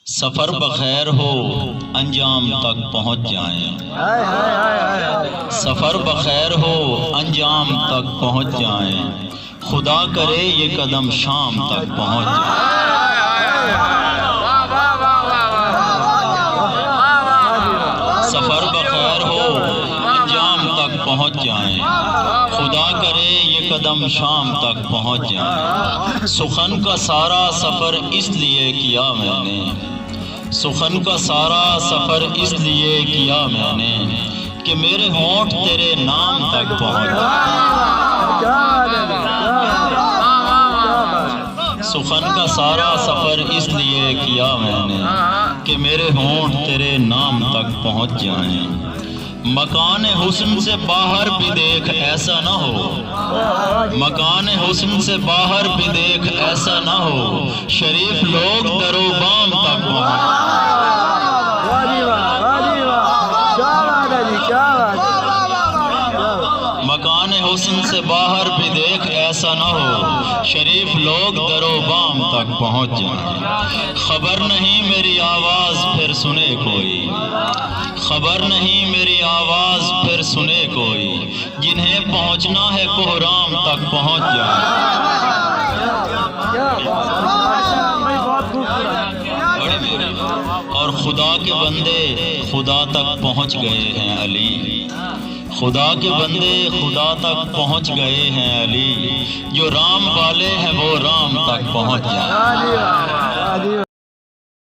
سفر بخیر ہو انجام تک پہنچ جائیں، سفر بخیر ہو انجام تک پہنچ جائیں، خدا کرے یہ قدم شام تک پہنچ جائیں۔ سفر بخیر ہو انجام تک پہنچ جائیں، خدا کرے یہ قدم شام تک پہنچ جائیں۔ سخن کا سارا سفر اس لیے کیا میں نے، سخن کا سارا سفر اس لیے کیا میں نے کہ میرے ہونٹ تیرے نام تک پہنچ جائیں۔ سخن کا سارا سفر اس لیے کیا میں نے کہ میرے ہونٹ تیرے نام تک پہنچ جائیں۔ مکان حسن سے باہر بھی دیکھ ایسا نہ ہو، مکان حسن سے باہر بھی دیکھ ایسا نہ ہو، شریف لوگ در و بام تک پہنچ۔ مکان حسن سے باہر بھی دیکھ ایسا نہ ہو، شریف لوگ در و بام تک پہنچ جائیں۔ خبر نہیں میری آواز پھر سنے کوئی، خبر نہیں میری آواز پھر سنے کوئی، جنہیں پہنچنا ہے کوہرام تک پہنچ جائیں۔ اور خدا کے بندے خدا تک پہنچ گئے ہیں علی، خدا کے بندے خدا تک پہنچ گئے ہیں علی، جو رام والے ہیں وہ رام تک پہنچ جائیں۔